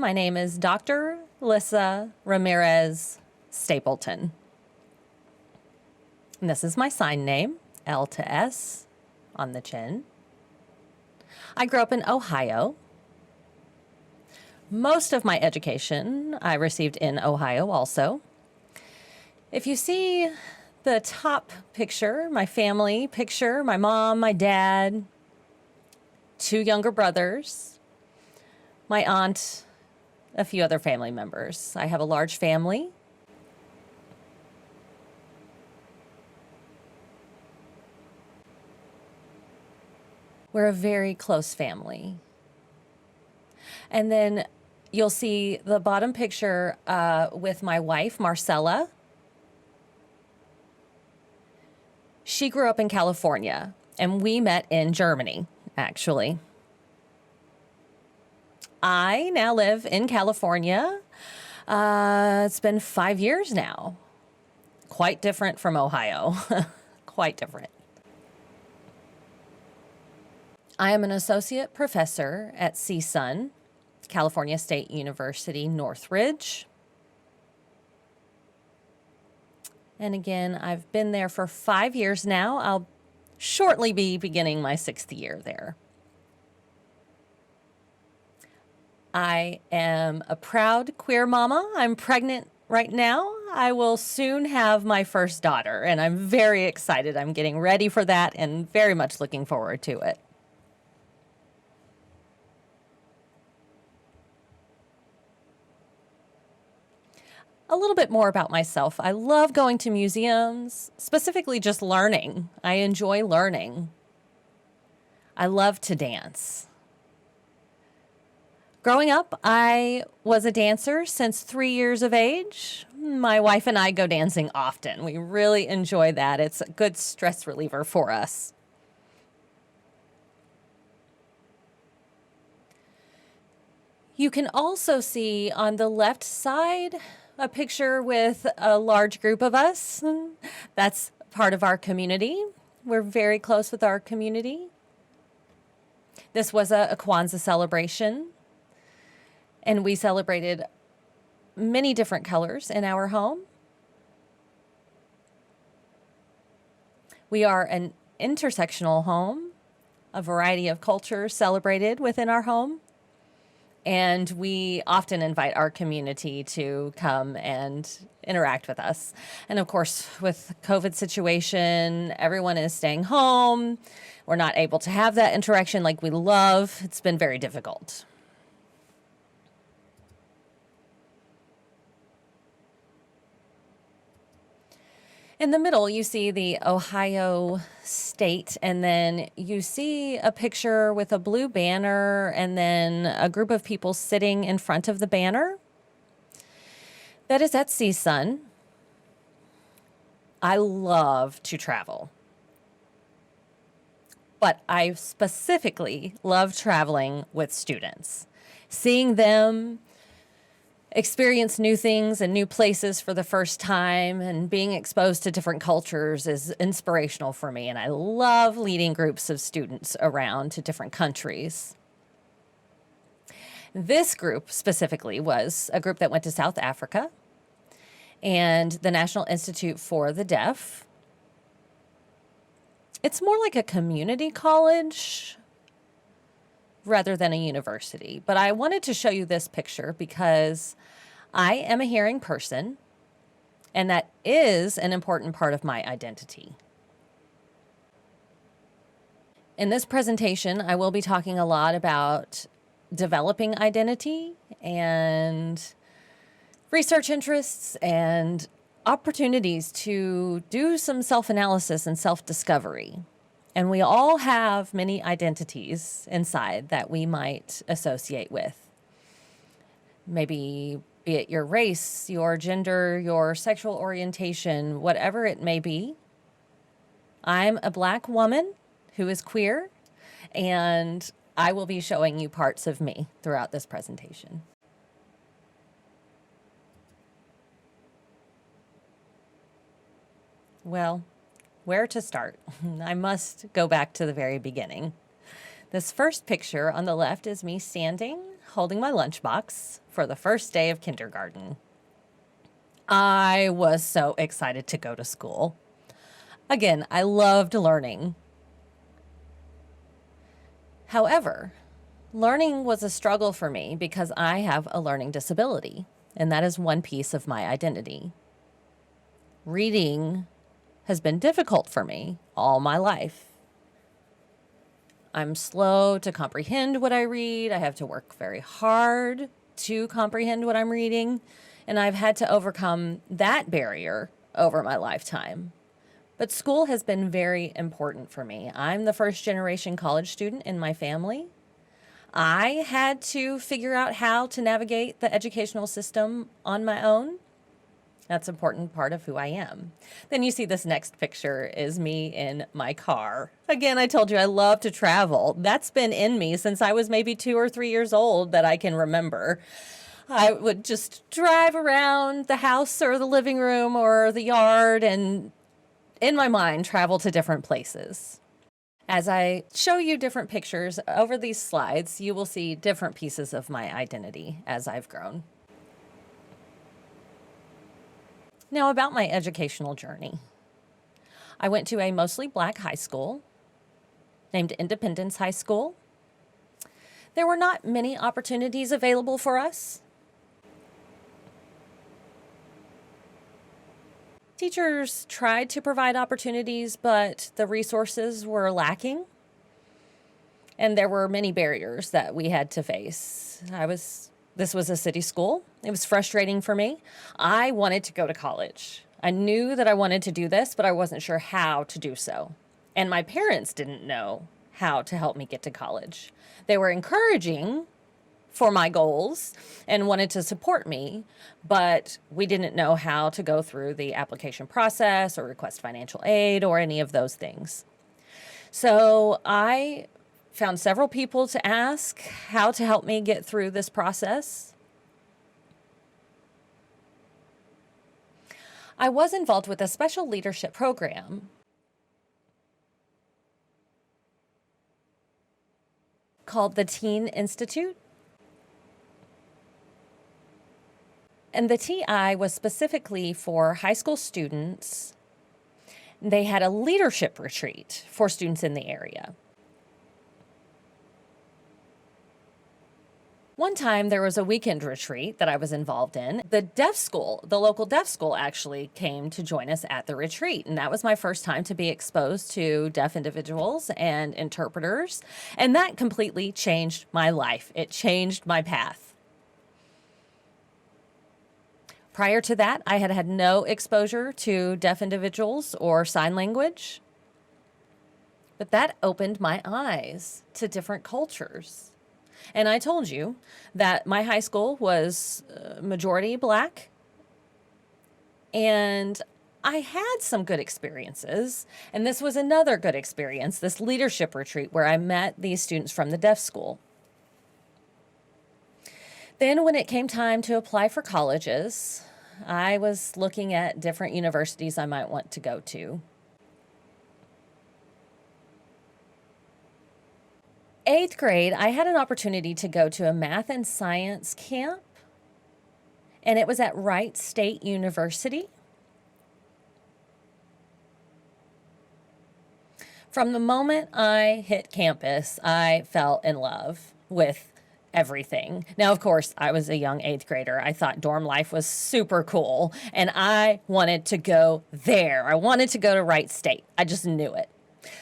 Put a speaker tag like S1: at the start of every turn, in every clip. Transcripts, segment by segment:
S1: My name is Dr. Lissa Ramirez Stapleton. And this is my sign name, L to S on the chin. I grew up in Ohio. Most of my education I received in Ohio also. If you see the top picture, my family picture, my mom, my dad, 2 younger brothers, my aunt, a few other family members. I have a large family. We're a very close family. And then you'll see the bottom picture with my wife, Marcella. She grew up in California, and we met in Germany, actually. I now live in California. It's been 5 years now. Quite different from Ohio. Quite different. I am an associate professor at CSUN, California State University, Northridge. And again, I've been there for 5 years now. I'll shortly be beginning my 6th year there. I am a proud queer mama. I'm pregnant right now. I will soon have my first daughter, and I'm very excited. I'm getting ready for that and very much looking forward to it. A little bit more about myself. I love going to museums, specifically just learning. I enjoy learning. I love to dance. Growing up, I was a dancer since 3 years of age. My wife and I go dancing often. We really enjoy that. It's a good stress reliever for us. You can also see on the left side a picture with a large group of us. That's part of our community. We're very close with our community. This was a Kwanzaa celebration, and we celebrated many different colors in our home. We are an intersectional home, a variety of cultures celebrated within our home. And we often invite our community to come and interact with us. And of course, with COVID situation, everyone is staying home. We're not able to have that interaction like we love. It's been very difficult. In the middle, you see the Ohio state, and then you see a picture with a blue banner and then a group of people sitting in front of the banner. That is at CSUN. I love to travel, but I specifically love traveling with students, seeing them experience new things and new places for the first time, and being exposed to different cultures is inspirational for me. And I love leading groups of students around to different countries. This group specifically was a group that went to South Africa and the National Institute for the Deaf. It's more like a community college rather than a university. But I wanted to show you this picture because I am a hearing person, and that is an important part of my identity. In this presentation, I will be talking a lot about developing identity and research interests and opportunities to do some self-analysis and self-discovery. And we all have many identities inside that we might associate with. Maybe be it your race, your gender, your sexual orientation, whatever it may be. I'm a Black woman who is queer, and I will be showing you parts of me throughout this presentation. Well, where to start? I must go back to the very beginning. This first picture on the left is me standing holding my lunchbox for the first day of kindergarten. I was so excited to go to school. Again, I loved learning. However, learning was a struggle for me because I have a learning disability, and that is one piece of my identity. Reading has been difficult for me all my life. I'm slow to comprehend what I read. I have to work very hard to comprehend what I'm reading, and I've had to overcome that barrier over my lifetime. But school has been very important for me. I'm the first generation college student in my family. I had to figure out how to navigate the educational system on my own. That's an important part of who I am. Then you see this next picture is me in my car. Again, I told you I love to travel. That's been in me since I was maybe 2 or 3 years old that I can remember. I would just drive around the house or the living room or the yard and in my mind travel to different places. As I show you different pictures over these slides, you will see different pieces of my identity as I've grown. Now, about my educational journey. I went to a mostly black high school named Independence High School. There were not many opportunities available for us. Teachers tried to provide opportunities, but the resources were lacking. And there were many barriers that we had to face. This was a city school. It was frustrating for me. I wanted to go to college. I knew that I wanted to do this, but I wasn't sure how to do so. And my parents didn't know how to help me get to college. They were encouraging for my goals and wanted to support me, but we didn't know how to go through the application process or request financial aid or any of those things. So I found several people to ask how to help me get through this process. I was involved with a special leadership program called the Teen Institute. And the TI was specifically for high school students. They had a leadership retreat for students in the area. One time there was a weekend retreat that I was involved in. The local deaf school actually came to join us at the retreat. And that was my first time to be exposed to deaf individuals and interpreters. And that completely changed my life. It changed my path. Prior to that, I had had no exposure to deaf individuals or sign language. But that opened my eyes to different cultures. And I told you that my high school was majority black. And I had some good experiences. And this was another good experience, this leadership retreat where I met these students from the deaf school. Then when it came time to apply for colleges, I was looking at different universities I might want to go to. 8th grade, I had an opportunity to go to a math and science camp, and it was at Wright State University. From the moment I hit campus, I fell in love with everything. Now, of course, I was a young 8th grader. I thought dorm life was super cool, and I wanted to go there. I wanted to go to Wright State. I just knew it.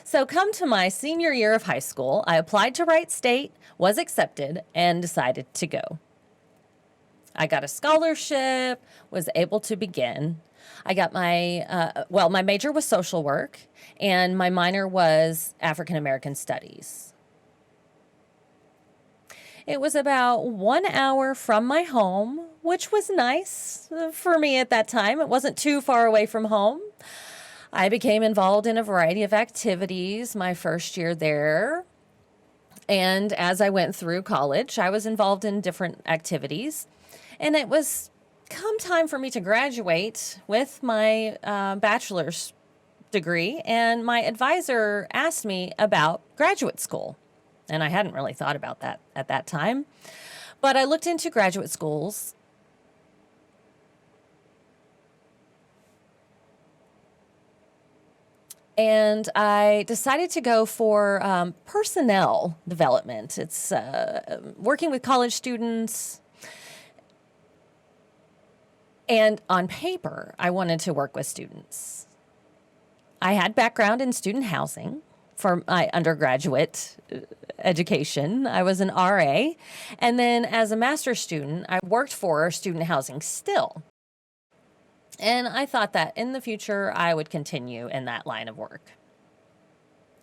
S1: So come to my senior year of high school, I applied to Wright State, was accepted, and decided to go. I got a scholarship, was able to begin. I got my major was social work, and my minor was African American Studies. It was about 1 hour from my home, which was nice for me at that time. It wasn't too far away from home. I became involved in a variety of activities my first year there. And as I went through college, I was involved in different activities. And it was come time for me to graduate with my bachelor's degree. And my advisor asked me about graduate school. And I hadn't really thought about that at that time. But I looked into graduate schools. And I decided to go for personnel development. It's working with college students. And on paper, I wanted to work with students. I had background in student housing for my undergraduate education. I was an RA. And then as a master's student, I worked for student housing still. And I thought that in the future, I would continue in that line of work.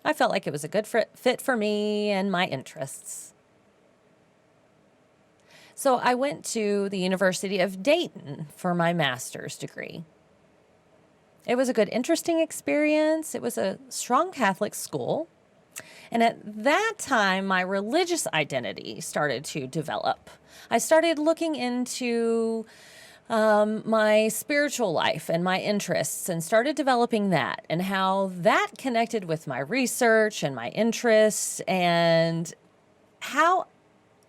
S1: I felt like it was a good fit for me and my interests. So I went to the University of Dayton for my master's degree. It was a good, interesting experience. It was a strong Catholic school. And at that time, my religious identity started to develop. I started looking into my spiritual life and my interests and started developing that and how that connected with my research and my interests and how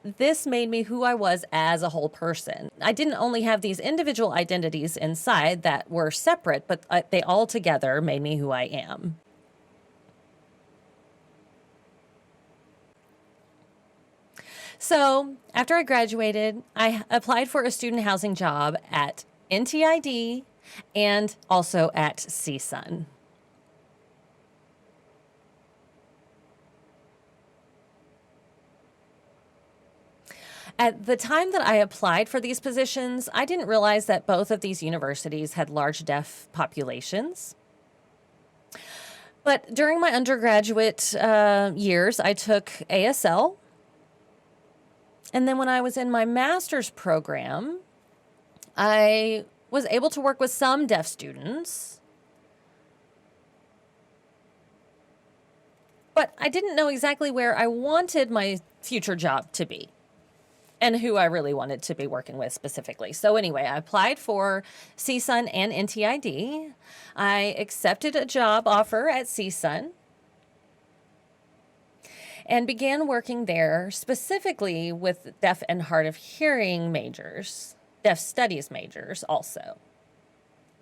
S1: this made me who I was as a whole person. I didn't only have these individual identities inside that were separate, but they all together made me who I am. So after I graduated, I applied for a student housing job at NTID and also at CSUN. At the time that I applied for these positions, I didn't realize that both of these universities had large deaf populations. But during my undergraduate years, I took ASL. And then when I was in my master's program, I was able to work with some deaf students. But I didn't know exactly where I wanted my future job to be and who I really wanted to be working with specifically. So anyway, I applied for CSUN and NTID. I accepted a job offer at CSUN and began working there specifically with deaf and hard of hearing majors, deaf studies majors also,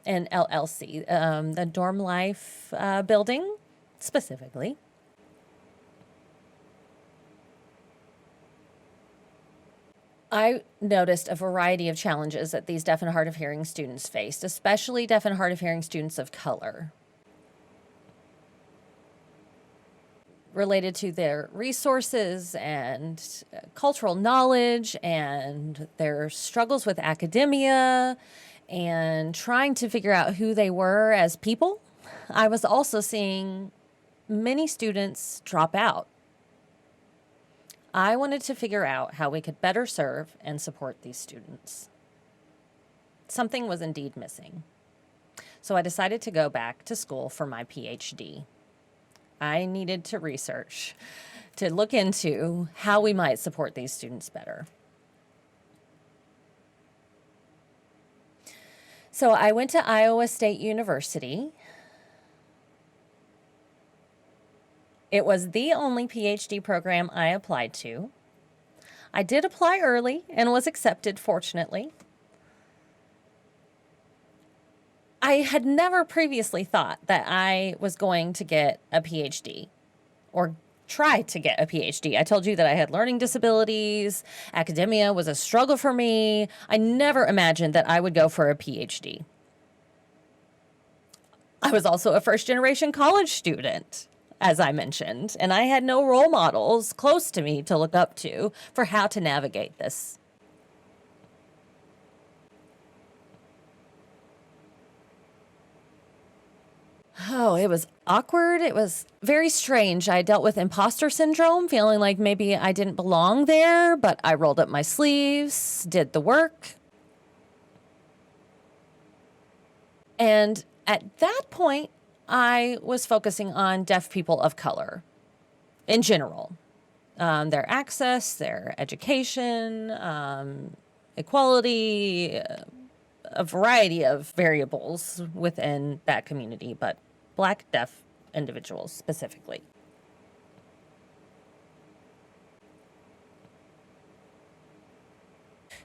S1: and LLC, the dorm life building specifically. I noticed a variety of challenges that these deaf and hard of hearing students faced, especially deaf and hard of hearing students of color, related to their resources and cultural knowledge and their struggles with academia and trying to figure out who they were as people. I was also seeing many students drop out. I wanted to figure out how we could better serve and support these students. Something was indeed missing. So I decided to go back to school for my Ph.D. I needed to research, to look into how we might support these students better. So I went to Iowa State University. It was the only PhD program I applied to. I did apply early and was accepted, fortunately. I had never previously thought that I was going to get a PhD or try to get a PhD. I told you that I had learning disabilities. Academia was a struggle for me. I never imagined that I would go for a PhD. I was also a first-generation college student, as I mentioned, and I had no role models close to me to look up to for how to navigate this. Oh, it was awkward. It was very strange. I dealt with imposter syndrome, feeling like maybe I didn't belong there, but I rolled up my sleeves, did the work. And at that point, I was focusing on deaf people of color in general, their access, their education, equality, a variety of variables within that community, but Black deaf individuals specifically.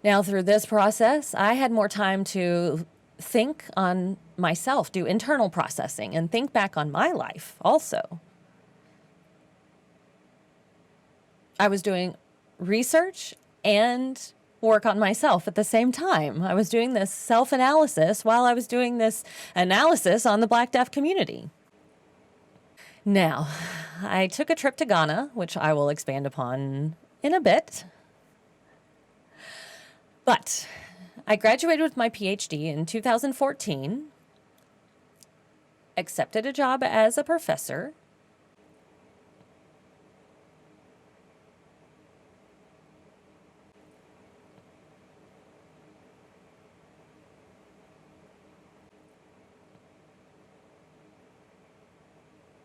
S1: Now, through this process, I had more time to think on myself, do internal processing, and think back on my life also. I was doing research and work on myself at the same time. I was doing this self-analysis while I was doing this analysis on the Black deaf community. Now, I took a trip to Ghana, which I will expand upon in a bit. But I graduated with my Ph.D. in 2014, accepted a job as a professor,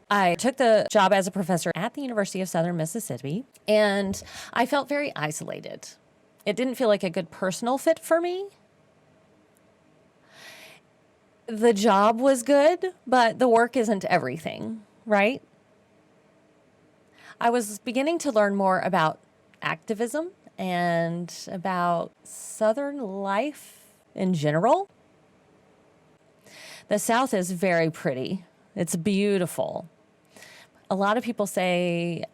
S1: I took the job as a professor at the University of Southern Mississippi, and I felt very isolated. It didn't feel like a good personal fit for me. The job was good, but the work isn't everything, right? I was beginning to learn more about activism and about Southern life in general. The South is very pretty. It's beautiful. A lot of people say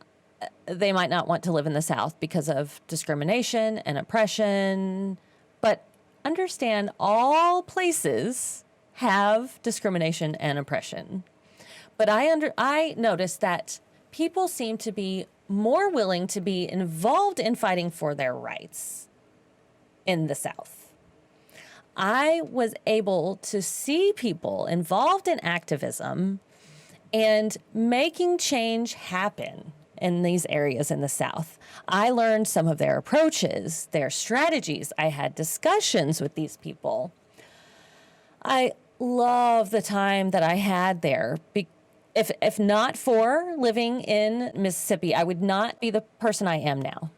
S1: they might not want to live in the South because of discrimination and oppression, but understand all places have discrimination and oppression. But I noticed that people seem to be more willing to be involved in fighting for their rights in the South. I was able to see people involved in activism and making change happen in these areas in the South. I learned some of their approaches, their strategies. I had discussions with these people. I love the time that I had there. If not for living in Mississippi, I would not be the person I am now.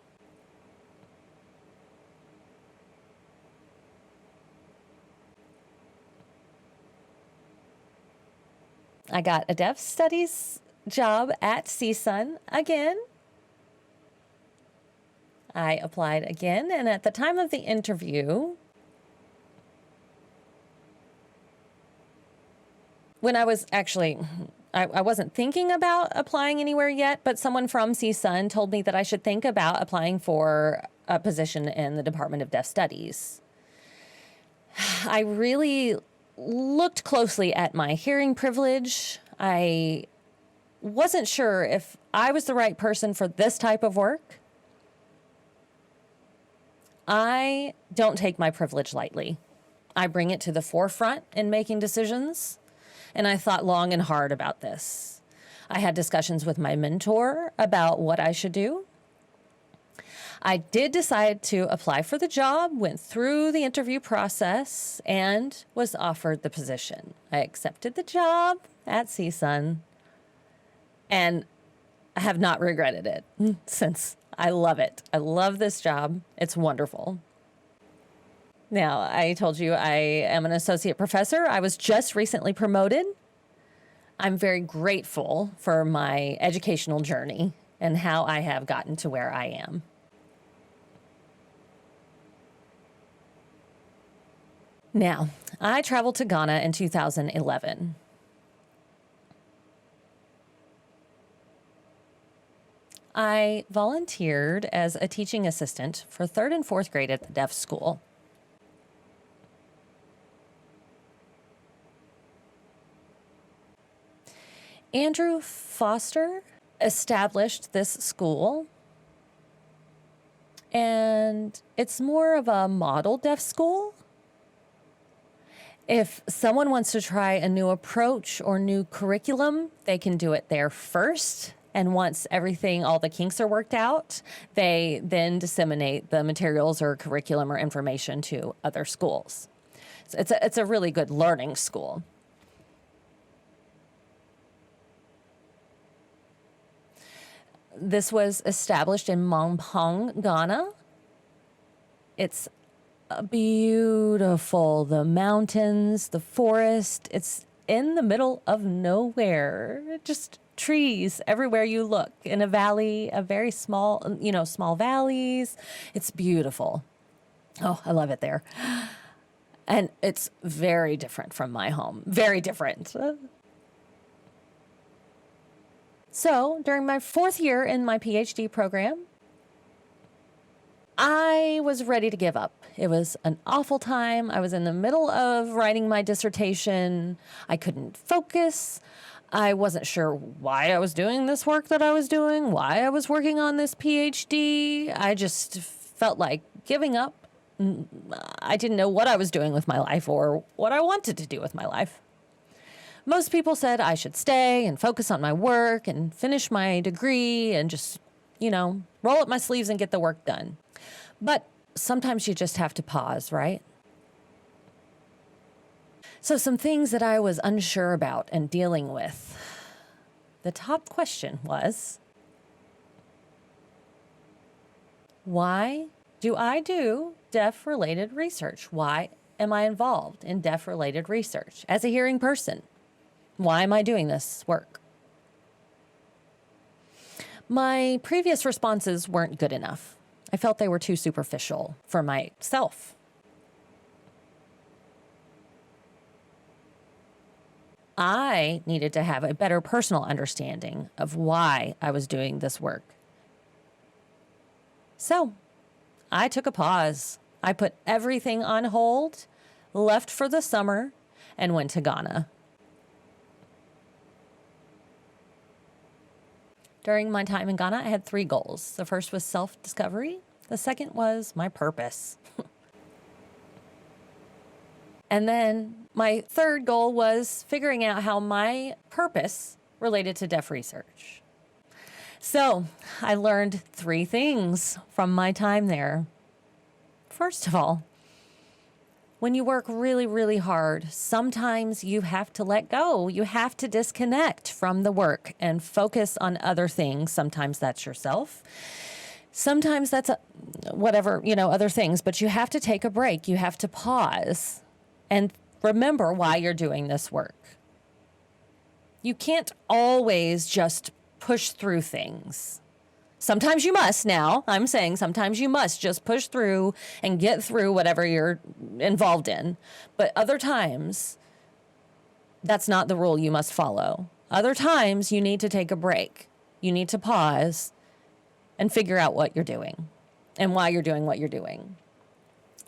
S1: I got a deaf studies job at CSUN again. I applied again, and at the time of the interview, when I was actually, I wasn't thinking about applying anywhere yet, but someone from CSUN told me that I should think about applying for a position in the Department of Deaf Studies. I really looked closely at my hearing privilege. I wasn't sure if I was the right person for this type of work. I don't take my privilege lightly. I bring it to the forefront in making decisions, and I thought long and hard about this. I had discussions with my mentor about what I should do. I did decide to apply for the job, went through the interview process, and was offered the position. I accepted the job at CSUN, and I have not regretted it since. I love it. I love this job. It's wonderful. Now, I told you I am an associate professor. I was just recently promoted. I'm very grateful for my educational journey and how I have gotten to where I am. Now, I traveled to Ghana in 2011. I volunteered as a teaching assistant for 3rd and 4th grade at the deaf school. Andrew Foster established this school, and it's more of a model deaf school. If someone wants to try a new approach or new curriculum, they can do it there first. And once everything, all the kinks are worked out, they then disseminate the materials or curriculum or information to other schools. So it's a really good learning school. This was established in Mampong, Ghana. It's beautiful. The mountains, the forest. It's in the middle of nowhere. Just trees everywhere you look, in a valley, a very small, small valleys. It's beautiful. Oh, I love it there. And it's very different from my home. Very different. So, during my 4th year in my PhD program, I was ready to give up. It was an awful time. I was in the middle of writing my dissertation. I couldn't focus. I wasn't sure why I was doing this work that I was doing, why I was working on this PhD. I just felt like giving up. I didn't know what I was doing with my life or what I wanted to do with my life. Most people said I should stay and focus on my work and finish my degree and just, roll up my sleeves and get the work done. But sometimes you just have to pause, right? So some things that I was unsure about and dealing with. The top question was, why do I do deaf-related research? Why am I involved in deaf-related research as a hearing person? Why am I doing this work? My previous responses weren't good enough. I felt they were too superficial for myself. I needed to have a better personal understanding of why I was doing this work. So, I took a pause. I put everything on hold, left for the summer, and went to Ghana. During my time in Ghana, I had 3 goals. The first was self-discovery. The second was my purpose. And then my third goal was figuring out how my purpose related to deaf research. So I learned 3 things from my time there. First of all, when you work really, really hard, sometimes you have to let go. You have to disconnect from the work and focus on other things. Sometimes that's yourself. Sometimes that's other things, but you have to take a break. You have to pause and remember why you're doing this work. You can't always just push through things. Sometimes you must now. I'm saying sometimes you must just push through and get through whatever you're involved in. But other times, that's not the rule you must follow. Other times, you need to take a break. You need to pause and figure out what you're doing and why you're doing what you're doing.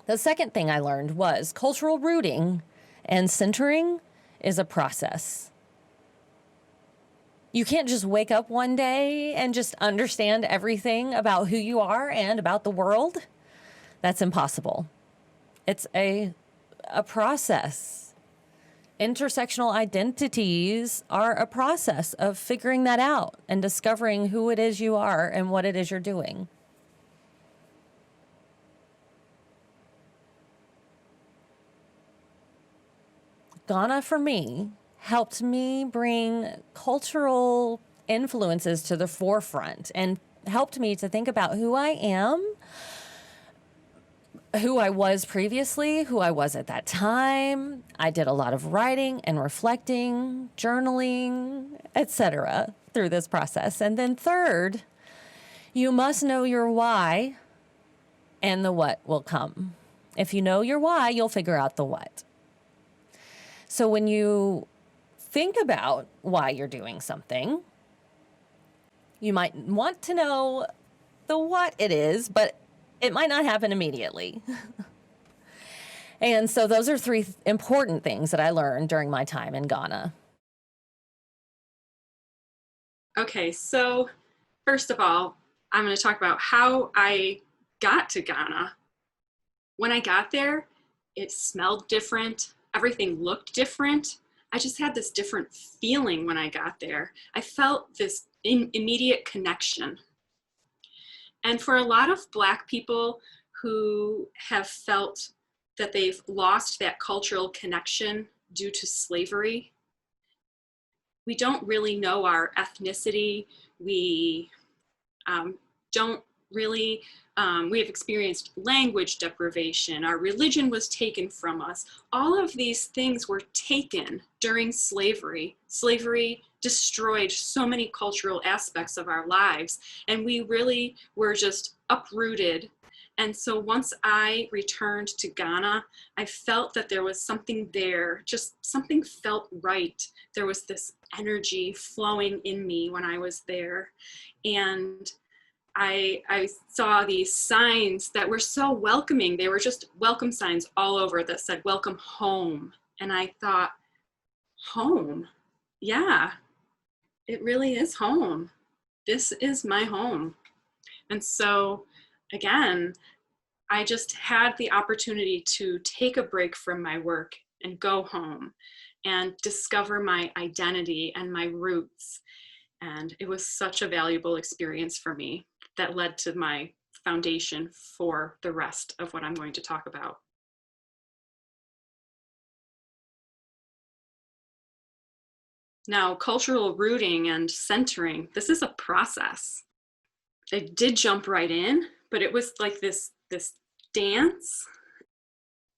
S1: The second thing I learned was cultural rooting and centering is a process. You can't just wake up one day and just understand everything about who you are and about the world. That's impossible. It's a process. Intersectional identities are a process of figuring that out and discovering who it is you are and what it is you're doing. Ghana, for me, helped me bring cultural influences to the forefront and helped me to think about who I am, who I was previously, who I was at that time. I did a lot of writing and reflecting, journaling, etc. through this process. And then third, you must know your why and the what will come. If you know your why, you'll figure out the what. So when you think about why you're doing something, you might want to know the what it is, but it might not happen immediately. And so those are 3 important things that I learned during my time in Ghana.
S2: Okay, so first of all, I'm going to talk about how I got to Ghana. When I got there, it smelled different. Everything looked different. I just had this different feeling when I got there. I felt this immediate connection. And for a lot of Black people who have felt that they've lost that cultural connection due to slavery, we don't really know our ethnicity. We don't really, we have experienced language deprivation. Our religion was taken from us. All of these things were taken during slavery. Slavery destroyed so many cultural aspects of our lives, and we really were just uprooted And so once I returned to Ghana, I felt that there was something there, just something felt right. There was this energy flowing in me when I was there. And I saw these signs that were so welcoming. They were just welcome signs all over that said, welcome home. And I thought, home? Yeah, it really is home. This is my home. And so, again, I just had the opportunity to take a break from my work and go home and discover my identity and my roots. And it was such a valuable experience for me that led to my foundation for the rest of what I'm going to talk about. Now, cultural rooting and centering, this is a process. I did jump right in, but it was like this dance.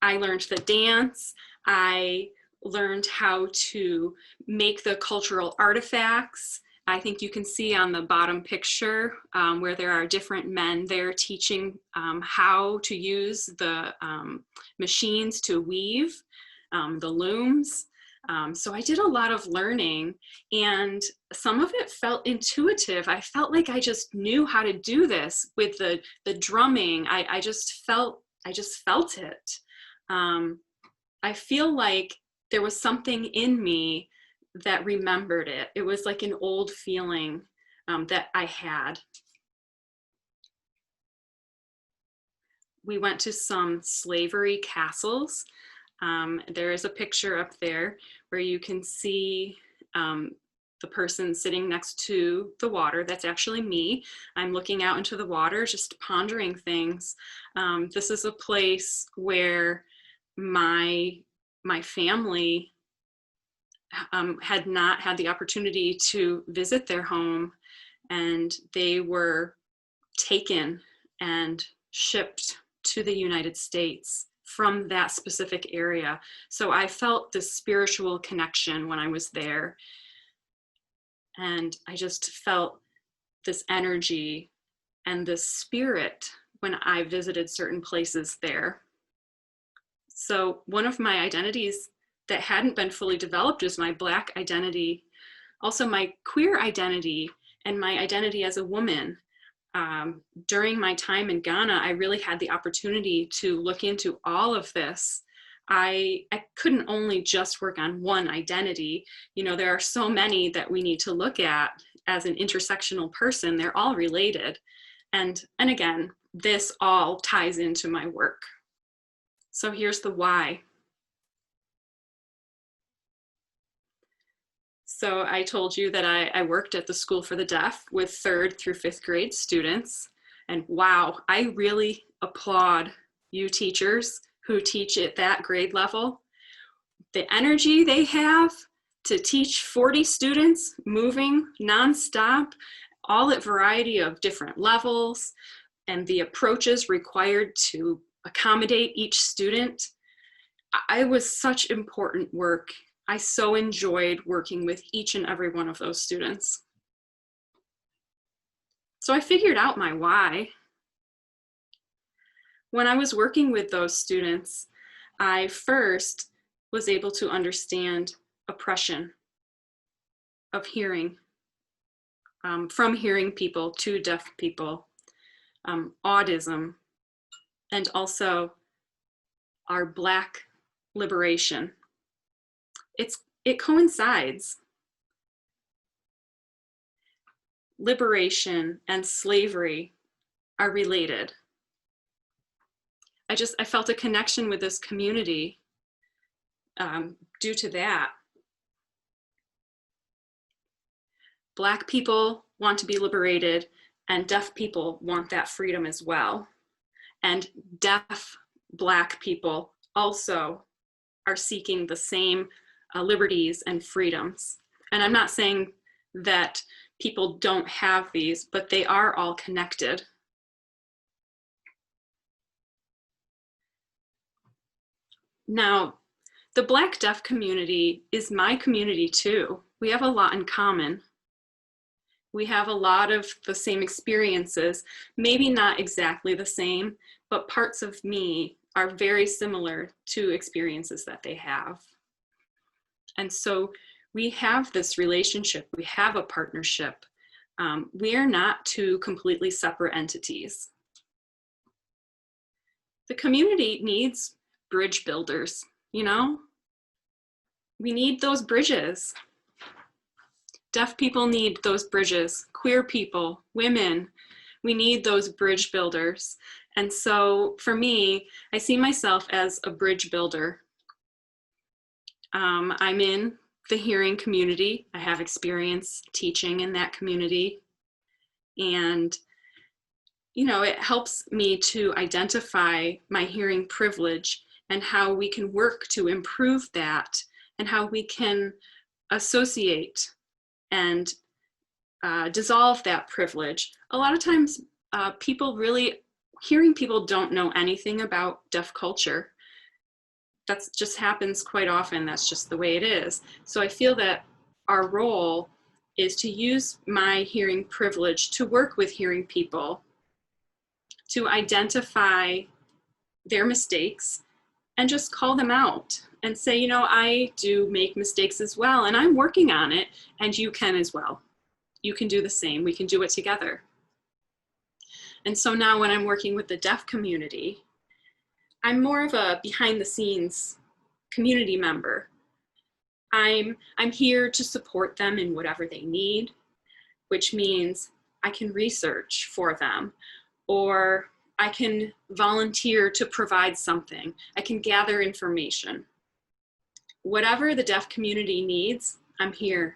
S2: I learned the dance. I learned how to make the cultural artifacts. I think you can see on the bottom picture where there are different men there teaching how to use the machines to weave, the looms. So I did a lot of learning, and some of it felt intuitive. I felt like I just knew how to do this with the drumming. I just felt it. I feel like there was something in me that remembered it. It was like an old feeling that I had. We went to some slavery castles. There is a picture up there where you can see the person sitting next to the water. That's actually me. I'm looking out into the water, just pondering things. This is a place where my family had not had the opportunity to visit their home, and they were taken and shipped to the United States from that specific area. So I felt this spiritual connection when I was there. And I just felt this energy and this spirit when I visited certain places there. So one of my identities that hadn't been fully developed is my Black identity, also my queer identity, and my identity as a woman. During my time in Ghana, I really had the opportunity to look into all of this. I couldn't only just work on one identity. You know, there are so many that we need to look at as an intersectional person. They're all related. And again, this all ties into my work. So here's the why. So I told you that I worked at the School for the Deaf with 3rd through 5th grade students. And wow, I really applaud you teachers who teach at that grade level. The energy they have to teach 40 students moving nonstop, all at variety of different levels, and the approaches required to accommodate each student. It was such important work. I so enjoyed working with each and every one of those students. So I figured out my why. When I was working with those students, I first was able to understand oppression of hearing, from hearing people to deaf people, autism, and also our Black liberation. It coincides. Liberation and slavery are related. I felt a connection with this community due to that. Black people want to be liberated, and deaf people want that freedom as well. And deaf Black people also are seeking the same liberties and freedoms. And I'm not saying that people don't have these, but they are all connected. Now, the Black deaf community is my community too. We have a lot in common. We have a lot of the same experiences, maybe not exactly the same, but parts of me are very similar to experiences that they have. And so we have this relationship, we have a partnership. We are not two completely separate entities. The community needs bridge builders, you know? We need those bridges. Deaf people need those bridges. Queer people, women, we need those bridge builders. And so for me, I see myself as a bridge builder. I'm in the hearing community. I have experience teaching in that community. And, you know, it helps me to identify my hearing privilege and how we can work to improve that and how we can associate and dissolve that privilege. A lot of times hearing people don't know anything about deaf culture. That just happens quite often. That's just the way it is. So I feel that our role is to use my hearing privilege to work with hearing people, to identify their mistakes and just call them out and say, you know, I do make mistakes as well, and I'm working on it, and you can as well. You can do the same. We can do it together. And so now when I'm working with the deaf community, I'm more of a behind the scenes community member. I'm here to support them in whatever they need, which means I can research for them, or I can volunteer to provide something. I can gather information. Whatever the deaf community needs, I'm here.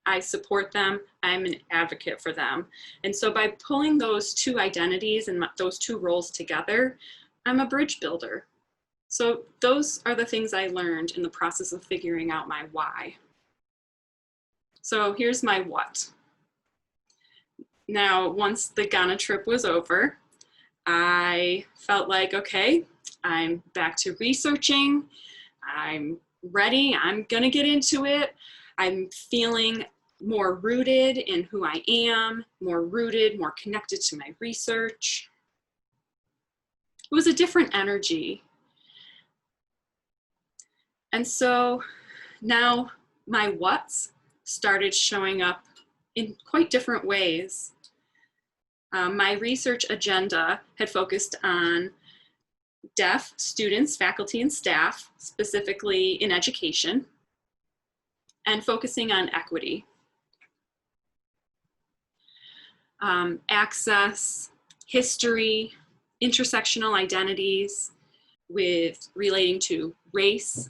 S2: I support them. I'm an advocate for them. And so by pulling those two identities and those two roles together, I'm a bridge builder. So those are the things I learned in the process of figuring out my why. So here's my what. Now, once the Ghana trip was over, I felt like, okay, I'm back to researching. I'm ready. I'm going to get into it. I'm feeling more rooted in who I am, more rooted, more connected to my research. It was a different energy. And so now my what's started showing up in quite different ways. My research agenda had focused on deaf students, faculty, and staff, specifically in education, and focusing on equity. Access, history, intersectional identities with relating to race.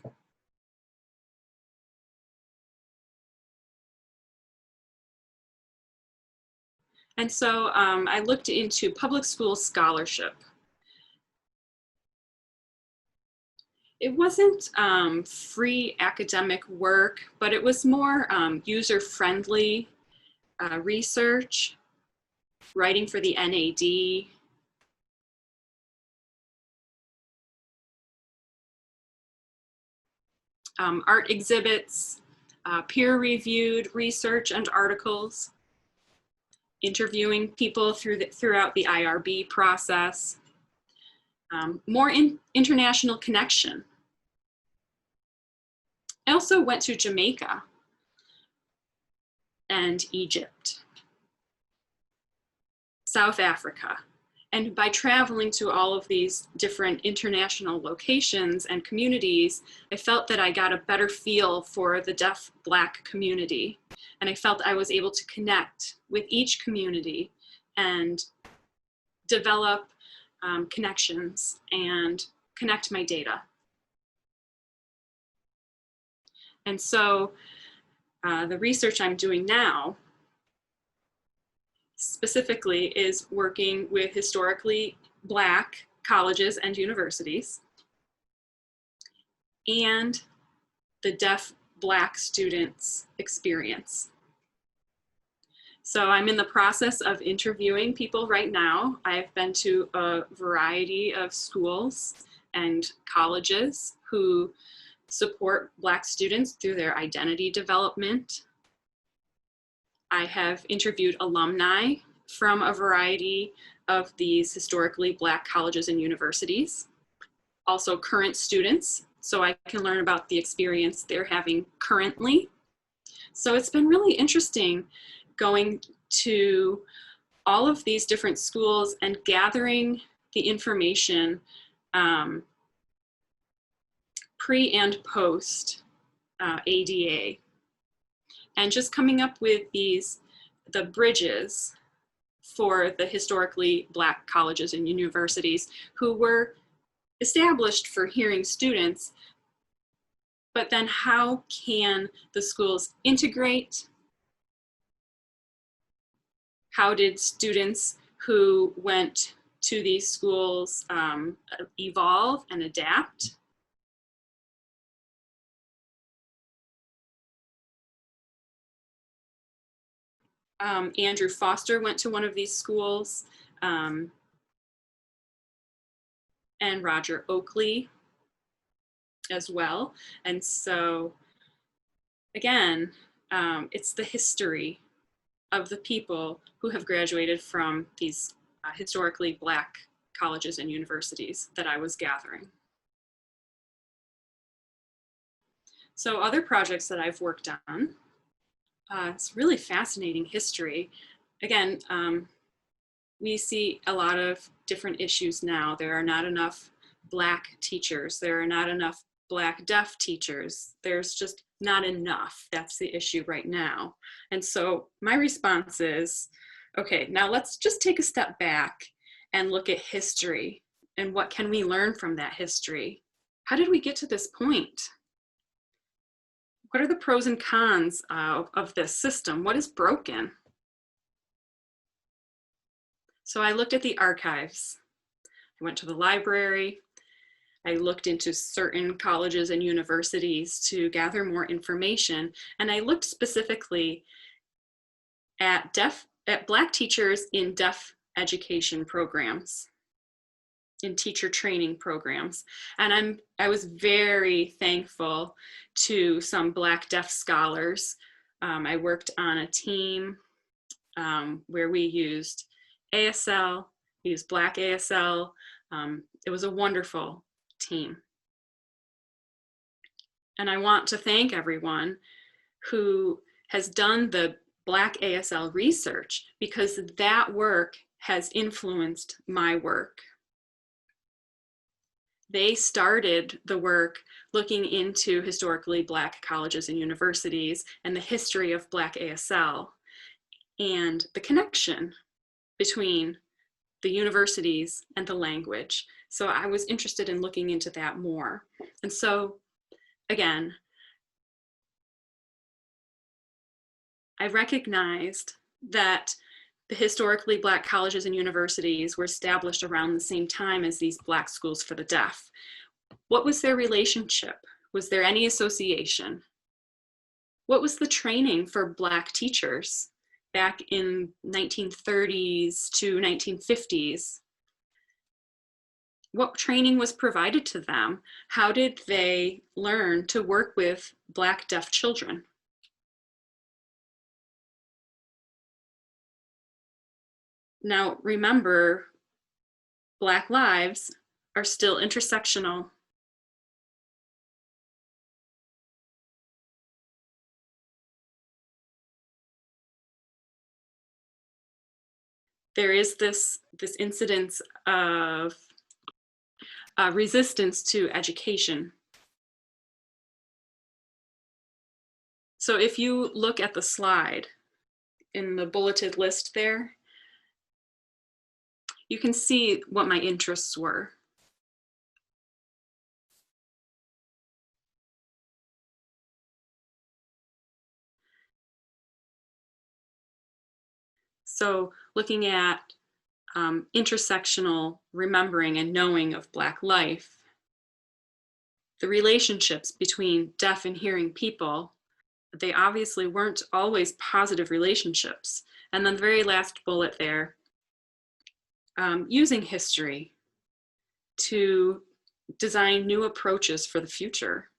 S2: And so I looked into public school scholarship. It wasn't free academic work, but it was more user-friendly research, writing for the NAD. Art exhibits, peer-reviewed research and articles, interviewing people throughout the IRB process, more international connection. I also went to Jamaica and Egypt, South Africa. And by traveling to all of these different international locations and communities, I felt that I got a better feel for the deaf Black community. And I felt I was able to connect with each community and develop connections and connect my data. And so the research I'm doing now specifically is working with historically Black colleges and universities and the deaf Black students' experience. So I'm in the process of interviewing people right now. I've been to a variety of schools and colleges who support Black students through their identity development. I have interviewed alumni from a variety of these historically Black colleges and universities, also current students, so I can learn about the experience they're having currently. So it's been really interesting going to all of these different schools and gathering the information pre and post ADA, and just coming up with the bridges for the historically Black colleges and universities who were established for hearing students, but then how can the schools integrate? How did students who went to these schools evolve and adapt? Andrew Foster went to one of these schools, and Roger Oakley as well. And so, again, it's the history of the people who have graduated from these historically Black colleges and universities that I was gathering. So other projects that I've worked on, it's really fascinating history. Again, we see a lot of different issues now. There are not enough Black teachers. There are not enough Black deaf teachers. There's just not enough. That's the issue right now. And so my response is, okay, now let's just take a step back and look at history and what can we learn from that history? How did we get to this point? What are the pros and cons of this system? What is broken? So I looked at the archives. I went to the library. I looked into certain colleges and universities to gather more information. And I looked specifically at Black teachers in deaf education programs, in teacher training programs. And I was very thankful to some Black deaf scholars. I worked on a team where we used ASL, we used Black ASL. It was a wonderful team. And I want to thank everyone who has done the Black ASL research, because that work has influenced my work. They started the work looking into historically Black colleges and universities and the history of Black ASL and the connection between the universities and the language. So I was interested in looking into that more. And so, again, I recognized that the historically Black colleges and universities were established around the same time as these Black schools for the deaf. What was their relationship? Was there any association? What was the training for Black teachers back in 1930s to 1950s? What training was provided to them? How did they learn to work with Black deaf children? Now, remember, Black lives are still intersectional. There is this incidence of resistance to education. So if you look at the slide in the bulleted list there, you can see what my interests were. So looking at intersectional remembering and knowing of Black life, the relationships between deaf and hearing people, they obviously weren't always positive relationships. And then the very last bullet there, using history to design new approaches for the future,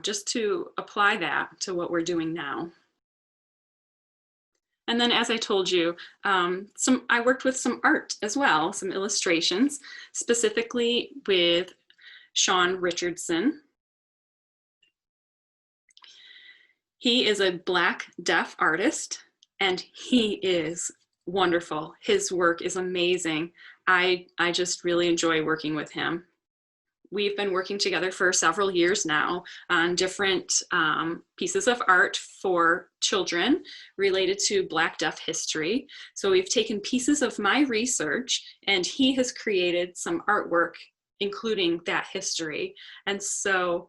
S2: just to apply that to what we're doing now. And then, as I told you, I worked with some art as well, some illustrations, specifically with Sean Richardson. He is a Black deaf artist, and he is wonderful. His work is amazing. I just really enjoy working with him. We've been working together for several years now on different pieces of art for children related to Black deaf history. So we've taken pieces of my research, and he has created some artwork including that history. And so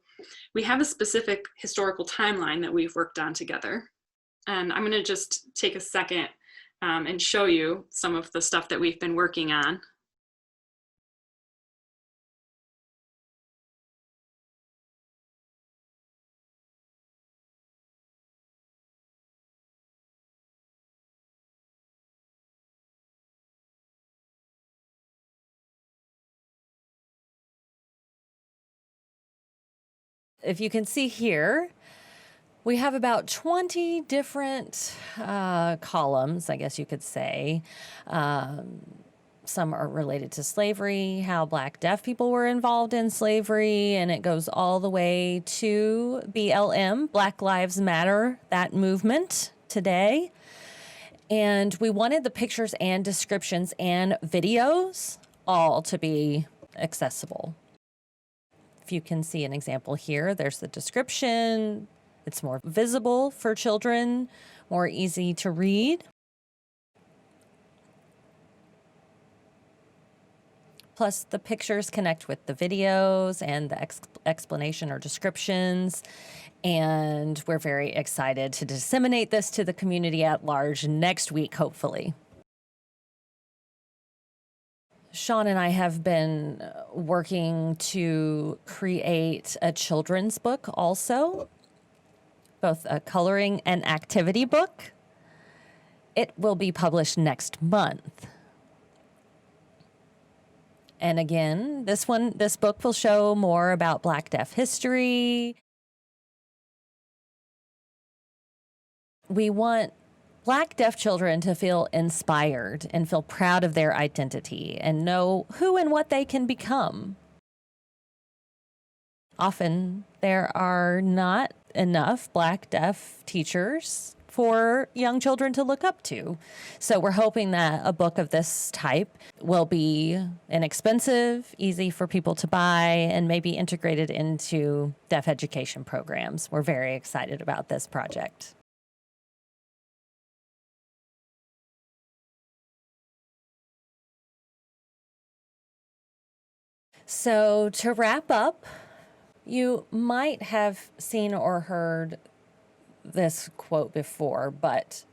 S2: we have a specific historical timeline that we've worked on together. And I'm going to just take a second and show you some of the stuff that we've been working on.
S1: If you can see here, we have about 20 different columns, I guess you could say. Some are related to slavery, how Black deaf people were involved in slavery, and it goes all the way to BLM, Black Lives Matter, that movement today. And we wanted the pictures and descriptions and videos all to be accessible. If you can see an example here, there's the description. It's more visible for children, more easy to read. Plus, the pictures connect with the videos and the explanation or descriptions. And we're very excited to disseminate this to the community at large next week, hopefully. Sean and I have been working to create a children's book also, both a coloring and activity book. It will be published next month. And again, this book will show more about Black deaf history. We want Black deaf children to feel inspired and feel proud of their identity and know who and what they can become. Often there are not enough Black deaf teachers for young children to look up to. So we're hoping that a book of this type will be inexpensive, easy for people to buy, and maybe integrated into deaf education programs. We're very excited about this project. So to wrap up, you might have seen or heard this quote before, but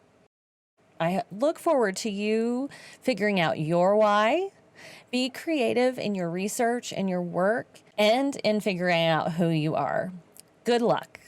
S1: I look forward to you figuring out your why. Be creative in your research and your work and in figuring out who you are. Good luck.